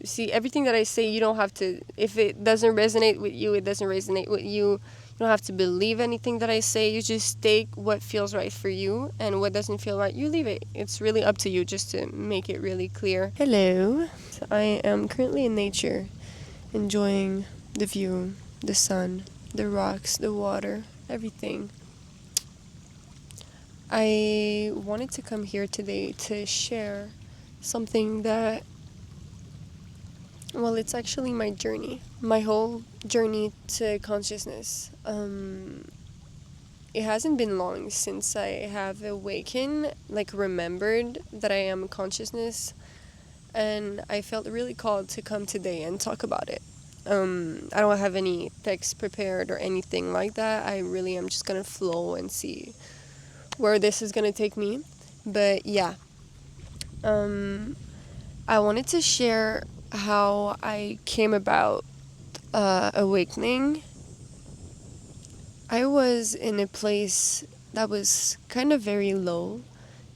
see, everything that I say, you don't have to, if it doesn't resonate with you, it doesn't resonate with you. You don't have to believe anything that I say. You just take what feels right for you, and what doesn't feel right, you leave it. It's really up to you, just to make it really clear. Hello. I am currently in nature, enjoying the view, the sun, the rocks, the water, everything. I wanted to come here today to share something that, well, it's actually my journey, my whole journey to consciousness. It hasn't been long since I have awakened, like remembered that I am consciousness, and I felt really called to come today and talk about it. I don't have any text prepared or anything like that. I really am just gonna flow and see where this is gonna take me. But yeah, I wanted to share how I came about awakening. I was in a place that was kind of very low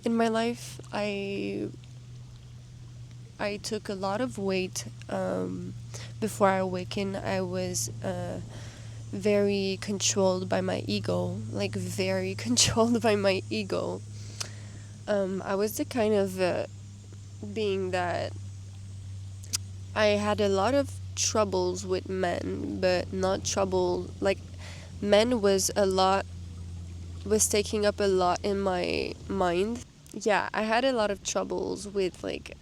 in my life. I took a lot of weight before I awakened. I was very controlled by my ego, like very controlled by my ego. I was the kind of being that I had a lot of troubles with men, but not trouble, like men was taking up a lot in my mind. Yeah, I had a lot of troubles with like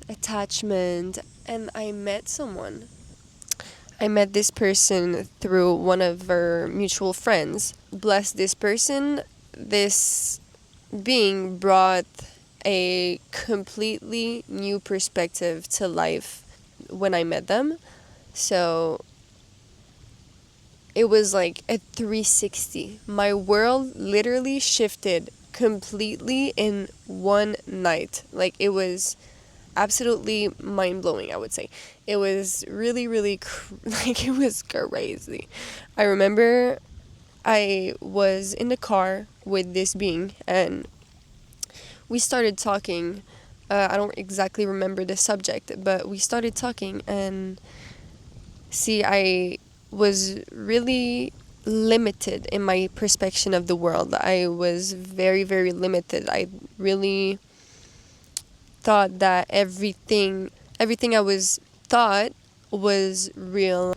attachment, and I met someone. I met this person through one of our mutual friends. Bless this person, this being brought a completely new perspective to life when I met them. So it was like a 360. My world literally shifted completely in one night. Like, it was absolutely mind-blowing, I would say. It was really, really, it was crazy. I remember I was in the car with this being, and we started talking. I don't exactly remember the subject, but we started talking, and see, I was really limited in my perception of the world. I was very, very limited. I really thought that everything I was taught was real.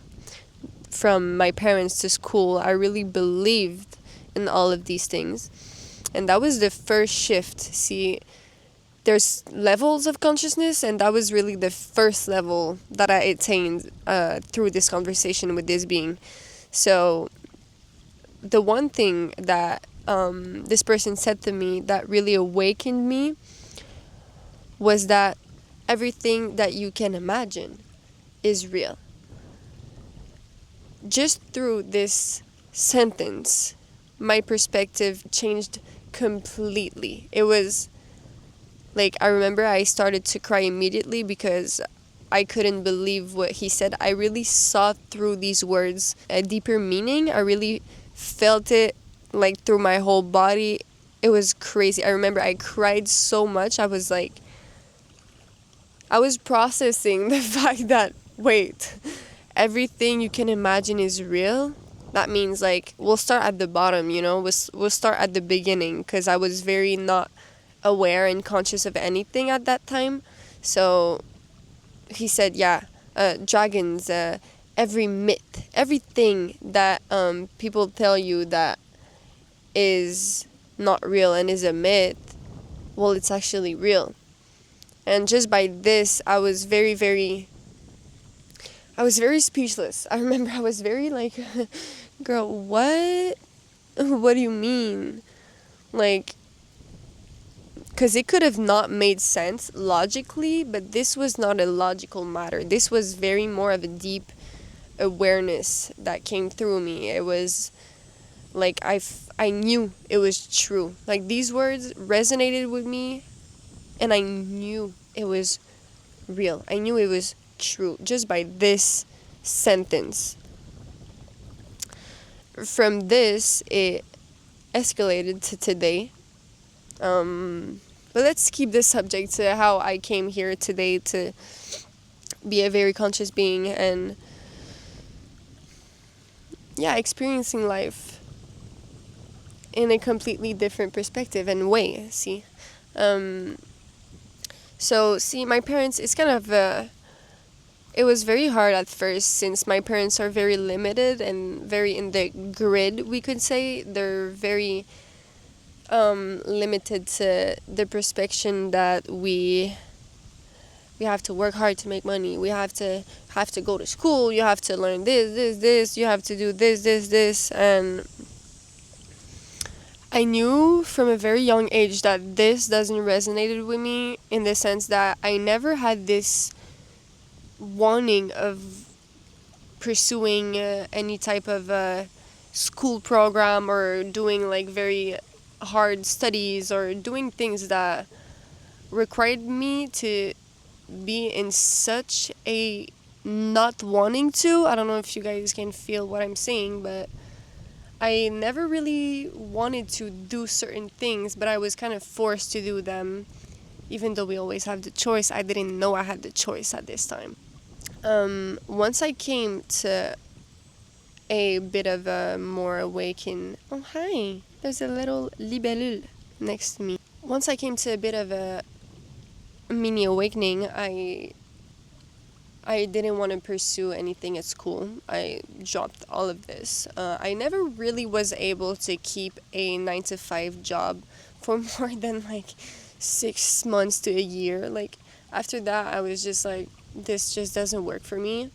From my parents to school, I really believed in all of these things. And that was the first shift. See, there's levels of consciousness, and that was really the first level that I attained through this conversation with this being. So the one thing that this person said to me that really awakened me was that everything that you can imagine is real. Just through this sentence, my perspective changed completely. It was like, I remember I started to cry immediately because I couldn't believe what he said. I really saw through these words a deeper meaning. I really felt it like through my whole body. It was crazy. I remember I cried so much. I was processing the fact that, wait, everything you can imagine is real. That means, like, we'll start at the bottom, you know? We'll start at the beginning, because I was very not aware and conscious of anything at that time. So he said, yeah, dragons, every myth, everything that people tell you that is not real and is a myth, well, it's actually real. And just by this, I was very speechless. I remember I was very like, girl, what? What do you mean? Like, because it could have not made sense logically, but this was not a logical matter. This was very more of a deep awareness that came through me. It was like I knew it was true. Like, these words resonated with me, and I knew it was real. I knew it was true just by this sentence. From this, it escalated to today. But let's keep this subject to how I came here today to be a very conscious being, and yeah, experiencing life in a completely different perspective and way. See, um, so see, my parents. It's kind of it was very hard at first since my parents are very limited and very in the grid. We could say they're very limited to the perspective that we have to work hard to make money. We have to go to school. You have to learn this. You have to do this, and I knew from a very young age that this doesn't resonate with me in the sense that I never had this wanting of pursuing any type of school program or doing like very hard studies or doing things that required me to be in such a not wanting to. I don't know if you guys can feel what I'm saying, but I never really wanted to do certain things, but I was kind of forced to do them. Even though we always have the choice, I didn't know I had the choice at this time. Once I came to a bit of a more awakened. Oh, hi! There's a little libellule next to me. Once I came to a bit of a mini awakening, I didn't want to pursue anything at school. I dropped all of this. I never really was able to keep a 9 to 5 job for more than like 6 months to a year. Like after that, I was just like, this just doesn't work for me.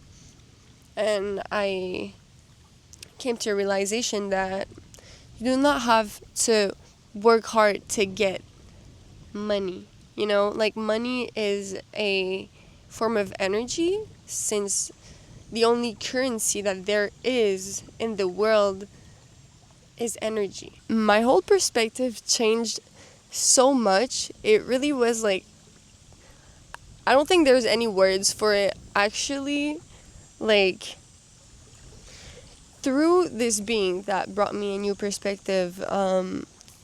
And I came to a realization that you do not have to work hard to get money. You know, like money is a form of energy, since the only currency that there is in the world is energy. My whole perspective changed so much. It really was like, I don't think there's any words for it actually. Like, through this being that brought me a new perspective,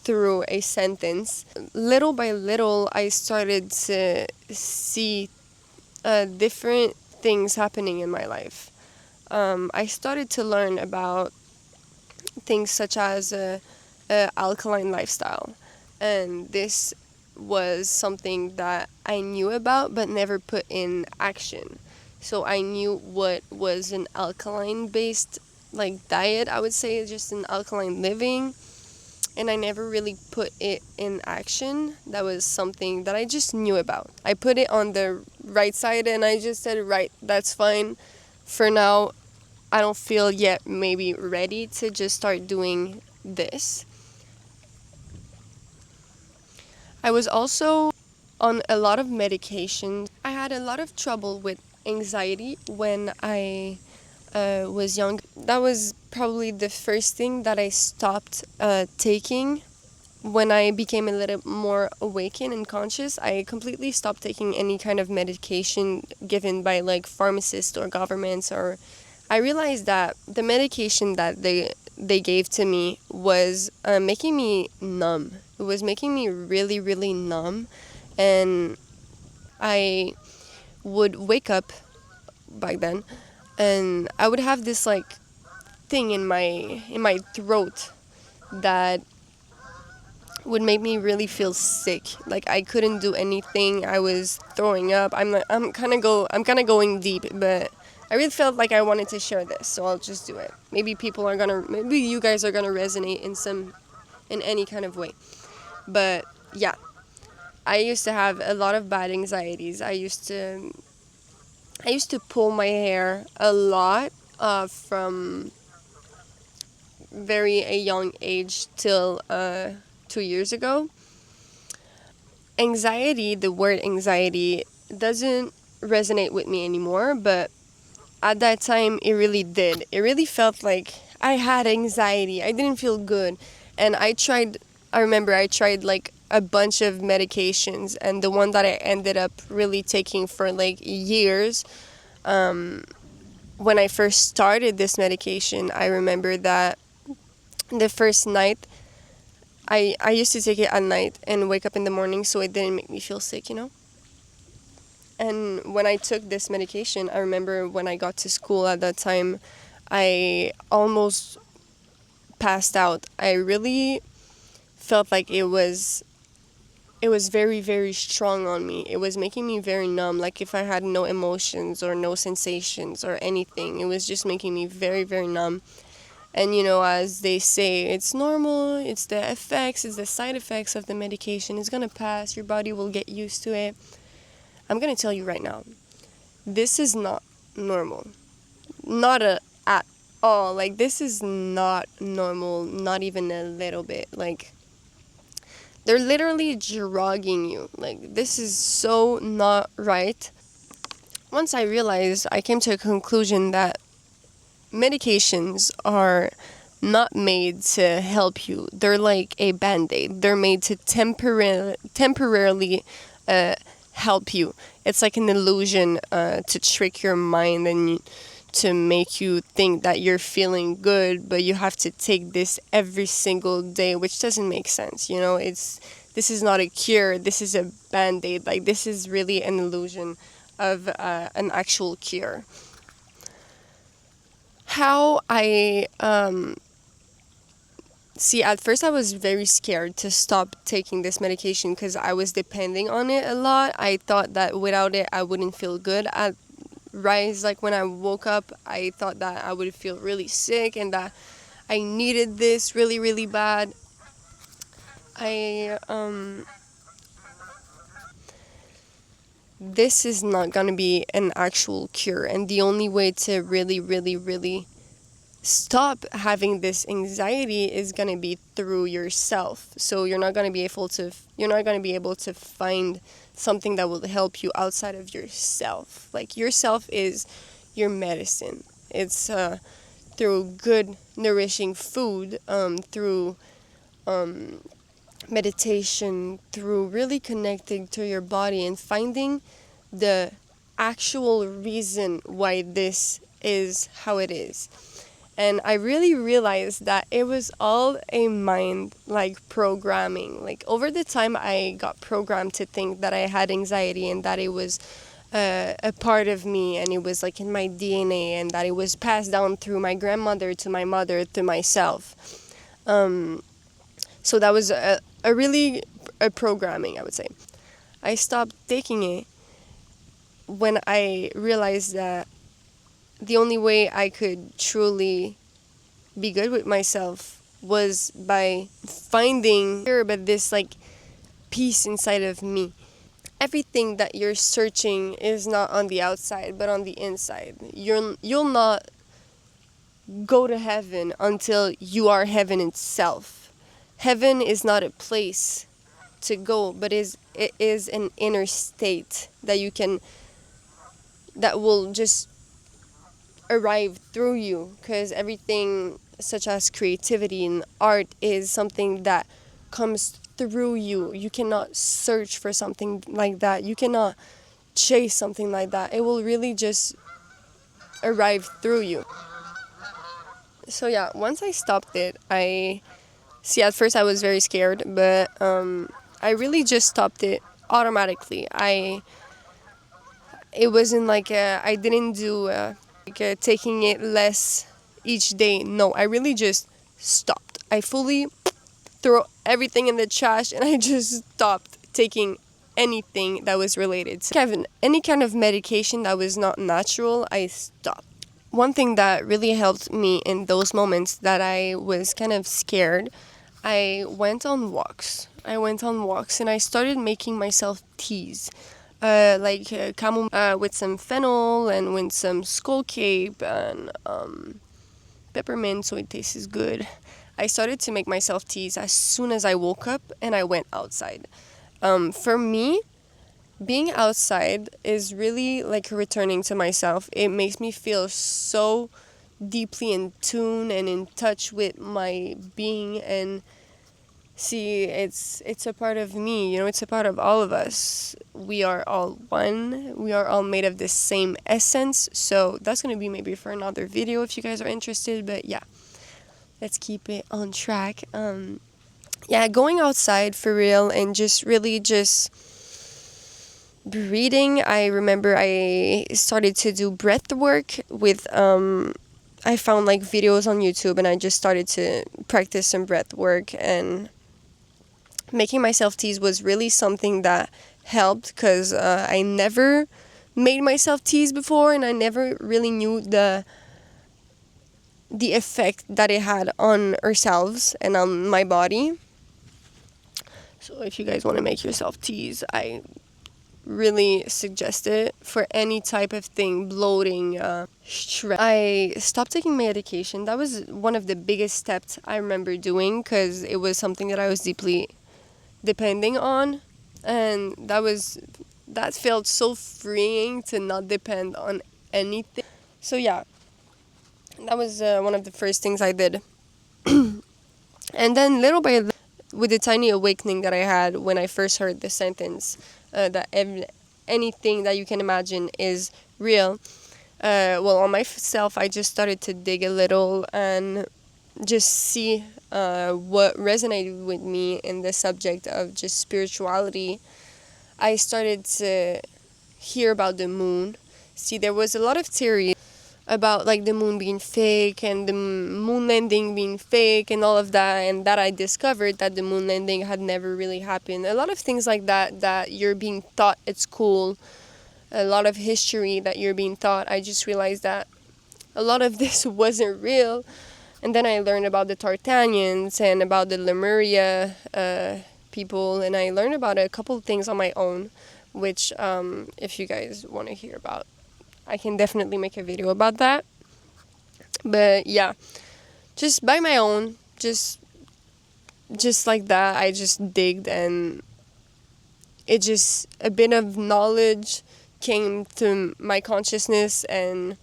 through a sentence, little by little, I started to see different things happening in my life. I started to learn about things such as alkaline lifestyle, and this was something that I knew about but never put in action. So I knew what was an alkaline based like diet, I would say, just an alkaline living, and I never really put it in action. That was something that I just knew about. I put it on the right side and I just said, right, that's fine. For now, I don't feel yet maybe ready to just start doing this. I was also on a lot of medication. I had a lot of trouble with anxiety when I was young. That was probably the first thing that I stopped taking when I became a little more awakened and conscious. I completely stopped taking any kind of medication given by like pharmacists or governments. Or I realized that the medication that they gave to me was making me numb. It was making me really, really numb, and I would wake up back then, and I would have this like thing in my throat that would make me really feel sick. Like I couldn't do anything. I was throwing up. I'm kind of going deep, but I really felt like I wanted to share this, so I'll just do it. Maybe you guys are gonna resonate in any kind of way. But yeah, I used to have a lot of bad anxieties. I used to pull my hair a lot from very a young age till 2 years ago. Anxiety, the word anxiety, doesn't resonate with me anymore, but at that time it really did. It really felt like I had anxiety. I didn't feel good. And I remember I tried like a bunch of medications, and the one that I ended up really taking for like years, when I first started this medication, I remember that the first night, I used to take it at night and wake up in the morning so it didn't make me feel sick, you know? And when I took this medication, I remember when I got to school at that time, I almost passed out. I really felt like it was very, very strong on me. It was making me very numb, like if I had no emotions or no sensations or anything. It was just making me very, very numb. And as they say, it's normal, it's the effects, it's the side effects of the medication. It's gonna pass, your body will get used to it. I'm gonna tell you right now, this is not normal. Not at all. Like, this is not normal, not even a little bit. Like, they're literally drugging you. Like, this is so not right. Once I realized, I came to a conclusion that medications are not made to help you. They're like a band-aid. They're made to temporarily help you. It's like an illusion to trick your mind and to make you think that you're feeling good, but you have to take this every single day, which doesn't make sense. This is not a cure. This is a band-aid. Like, this is really an illusion of an actual cure. How I see, at first I was very scared to stop taking this medication because I was depending on it a lot. I thought that without it I wouldn't feel good at rise. Like, when I woke up, I thought that I would feel really sick and that I needed this really, really bad. This is not gonna be an actual cure, and the only way to really, really, really stop having this anxiety is going to be through yourself. So you're not going to be able to find something that will help you outside of yourself. Like, yourself is your medicine. It's through good nourishing food, through meditation, through really connecting to your body and finding the actual reason why this is how it is. And I really realized that it was all a mind, like, programming. Like, over the time, I got programmed to think that I had anxiety and that it was a part of me and it was, like, in my DNA and that it was passed down through my grandmother to my mother to myself. So that was a really a programming, I would say. I stopped taking it when I realized that the only way I could truly be good with myself was by finding but this, like, peace inside of me. Everything that you're searching is not on the outside but on the inside. You'll not go to heaven until you are heaven itself. Heaven is not a place to go, but it is an inner state that will just arrive through you, because everything such as creativity and art is something that comes through you. You cannot search for something like that. You cannot chase something like that. It will really just arrive through you. So yeah, once I stopped it, at first I was very scared, but I really just stopped it automatically. It wasn't like I didn't do taking it less each day. No, I really just stopped. I fully threw everything in the trash and I just stopped taking anything that was related to Kevin. Any kind of medication that was not natural, I stopped. One thing that really helped me in those moments that I was kind of scared, I went on walks. And I started making myself teas. With some fennel and with some skull cape and peppermint, so it tastes good. I started to make myself teas as soon as I woke up and I went outside. For me, being outside is really like returning to myself. It makes me feel so deeply in tune and in touch with my being, and see, it's a part of me, it's a part of all of us. We are all one. We are all made of the same essence. So that's going to be maybe for another video if you guys are interested. But yeah, let's keep it on track. Going outside for real and just really just breathing, I remember I started to do breath work with I found like videos on YouTube, and I just started to practice some breath work, and making myself tease was really something that helped, because I never made myself tease before, and I never really knew the effect that it had on ourselves and on my body. So if you guys want to make yourself tease, I really suggest it for any type of thing, bloating, stress. I stopped taking medication. That was one of the biggest steps I remember doing, because it was something that I was deeply depending on, and that felt so freeing to not depend on anything. So yeah, that was one of the first things I did. And then little by little, with the tiny awakening that I had when I first heard the sentence that anything that you can imagine is real, well, on myself, I just started to dig a little and just see what resonated with me in the subject of just spirituality. I started to hear about the moon. See, there was a lot of theories about like the moon being fake and the moon landing being fake and all of that, and that I discovered that the moon landing had never really happened. A lot of things like that you're being taught at school, a lot of history that you're being taught. I just realized that a lot of this wasn't real. And then I learned about the Tartanians and about the Lemuria people, and I learned about a couple of things on my own, which if you guys want to hear about, I can definitely make a video about that. But yeah, just by my own, just like that, I just digged, and it just, a bit of knowledge came to my consciousness. And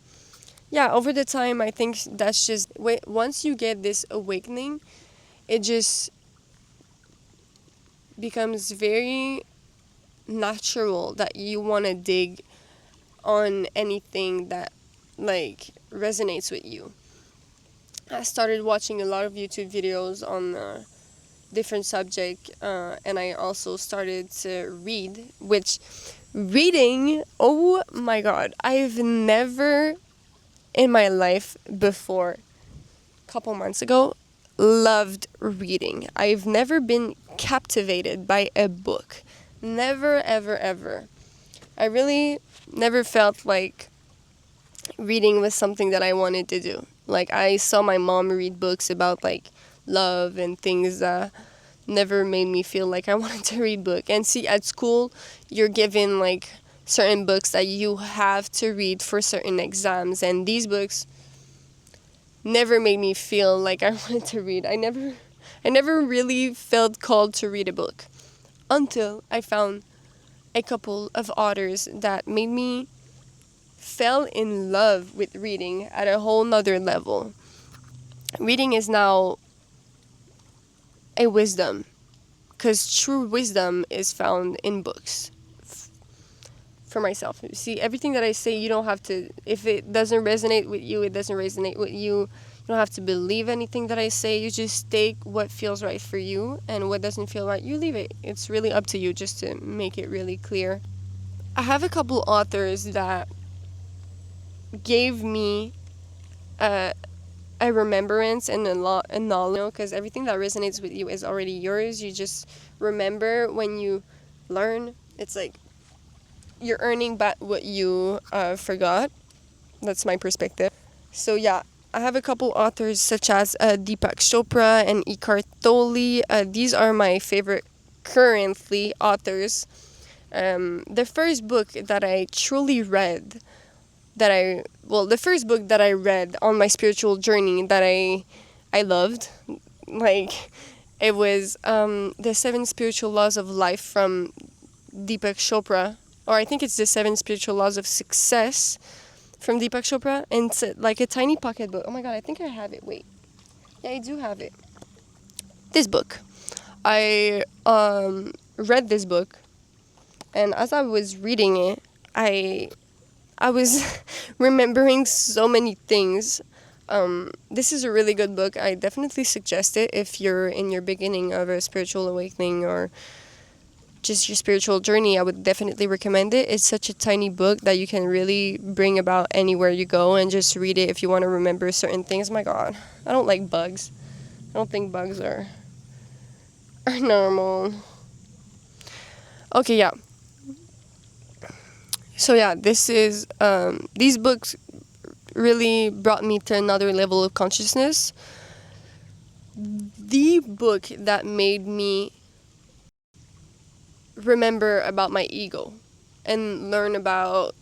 yeah, over the time, I think that's just, once you get this awakening, it just becomes very natural that you want to dig on anything that like resonates with you. I started watching a lot of YouTube videos on different subject, and I also started to read, which reading, oh my god, I've never in my life before, a couple months ago, loved reading. I've never been captivated by a book. Never, ever, ever. I really never felt like reading was something that I wanted to do. Like, I saw my mom read books about like love and things that never made me feel like I wanted to read book. And see, at school, you're given like certain books that you have to read for certain exams, and these books never made me feel like I wanted to read. I never really felt called to read a book until I found a couple of authors that made me fell in love with reading at a whole nother level. Reading is now a wisdom, because true wisdom is found in books. For myself, see, everything that I say, you don't have to, if it doesn't resonate with you, it doesn't resonate with you. You don't have to believe anything that I say. You just take what feels right for you, and what doesn't feel right, you leave it. It's really up to you, just to make it really clear. I have a couple authors that gave me a remembrance and a knowledge, because everything that resonates with you is already yours. You just remember when you learn. It's like you're earning back what you forgot. That's my perspective. So yeah, I have a couple authors such as Deepak Chopra and Eckhart Tolle. These are my favorite currently authors. The first book that I truly read, the first book that I read on my spiritual journey that I loved, like, it was The Seven Spiritual Laws of Life from Deepak Chopra, or I think it's The Seven Spiritual Laws of Success from Deepak Chopra, and it's like a tiny pocket book. Oh my god, I think I have it. Wait. Yeah, I do have it. This book. I read this book, and as I was reading it, I was remembering so many things. This is a really good book. I definitely suggest it if you're in your beginning of a spiritual awakening, or just your spiritual journey, I would definitely recommend it. It's such a tiny book that you can really bring about anywhere you go and just read it if you want to remember certain things. My God, I don't like bugs. I don't think bugs are normal. Okay, yeah. So yeah, this is these books really brought me to another level of consciousness. The book that made me remember about my ego and learn about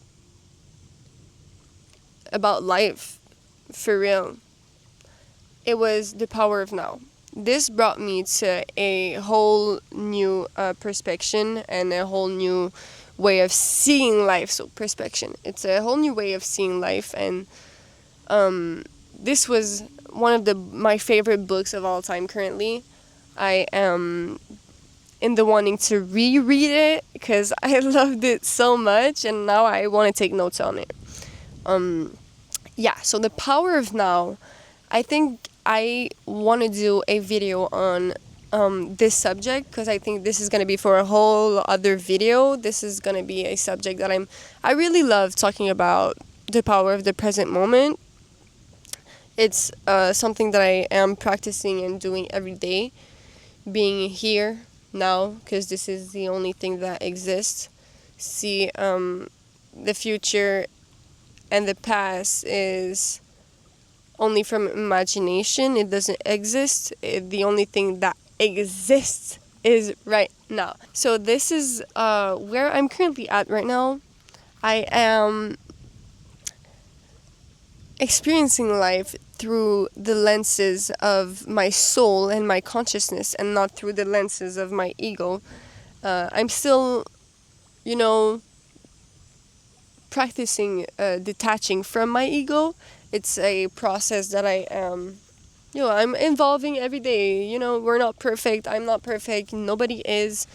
life for real, it was The Power of Now. This brought me to a whole new perspective and a whole new way of seeing life. So perspective, it's a whole new way of seeing life, and this was one of my favorite books of all time currently. I am in the wanting to reread it because I loved it so much, and now I want to take notes on it. Yeah, so The Power of Now, I think I want to do a video on this subject because I think this is going to be for a whole other video. This is going to be a subject that I really love talking about, the power of the present moment. It's something that I am practicing and doing every day, being here now, because this is the only thing that exists. See, the future and the past is only from imagination. It doesn't exist. The only thing that exists is right now. So this is where I'm currently at right now. I am experiencing life through the lenses of my soul and my consciousness, and not through the lenses of my ego. I'm still, practicing detaching from my ego. It's a process that I am, I'm involving every day. We're not perfect. I'm not perfect. Nobody is.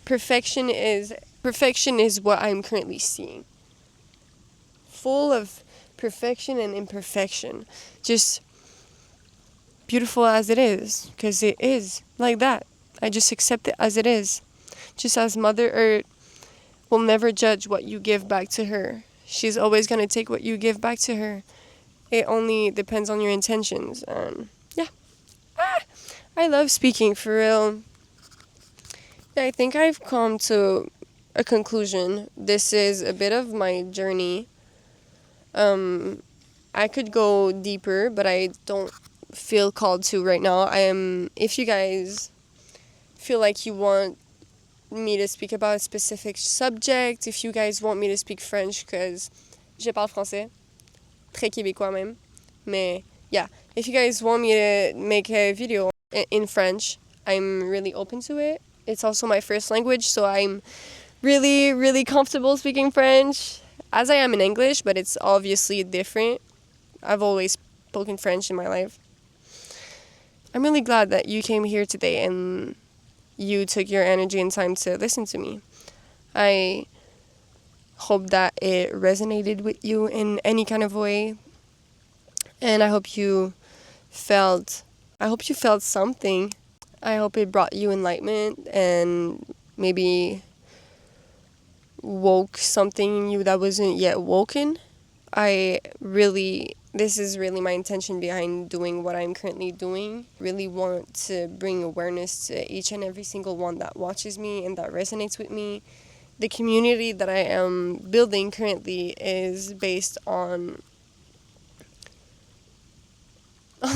Perfection is what I'm currently seeing. Full of perfection and imperfection. Just beautiful as it is, because it is like that. I just accept it as it is. Just as Mother Earth will never judge what you give back to her. She's always going to take what you give back to her. It only depends on your intentions. Yeah. I love speaking, for real. Yeah, I think I've come to a conclusion. This is a bit of my journey. I could go deeper, but I don't feel called to right now. If you guys feel like you want me to speak about a specific subject, if you guys want me to speak French, because je parle français, très québécois même, mais yeah, if you guys want me to make a video in French, I'm really open to it. It's also my first language, so I'm really, really comfortable speaking French, as I am in English, but it's obviously different. I've always spoken French in my life. I'm really glad that you came here today and you took your energy and time to listen to me. I hope that it resonated with you in any kind of way, and I hope you felt something. I hope it brought you enlightenment and maybe woke something in you that wasn't yet woken. This is really my intention behind doing what I'm currently doing. Really want to bring awareness to each and every single one that watches me and that resonates with me. The community that I am building currently is based on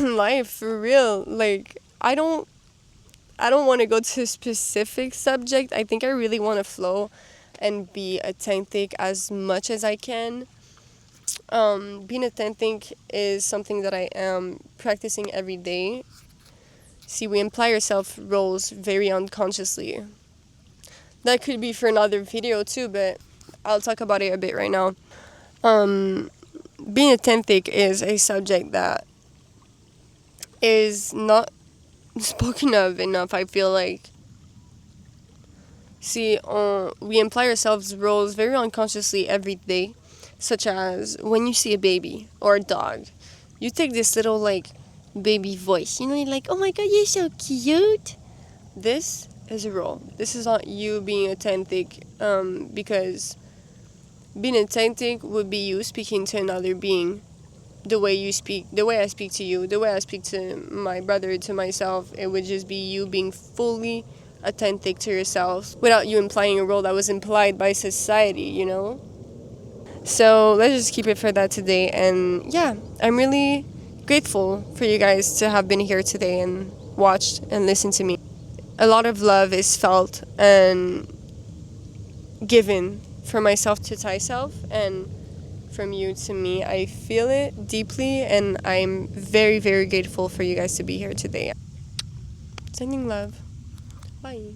life, for real. Like, I don't want to go to a specific subject. I think I really want to flow and be authentic as much as I can. Being authentic is something that I am practicing every day. See, we imply ourselves roles very unconsciously. That could be for another video too, but I'll talk about it a bit right now. Being authentic is a subject that is not spoken of enough, I feel like. See, we imply ourselves roles very unconsciously every day, such as when you see a baby or a dog, you take this little, baby voice. You're like, oh my God, you're so cute. This as a role. This is not you being authentic, because being authentic would be you speaking to another being the way you speak, the way I speak to you, the way I speak to my brother, to myself. It would just be you being fully authentic to yourself without you implying a role that was implied by society, you know? So let's just keep it for that today. And yeah, I'm really grateful for you guys to have been here today and watched and listened to me. A lot of love is felt and given from myself to thyself and from you to me. I feel it deeply, and I'm very, very grateful for you guys to be here today. Sending love. Bye.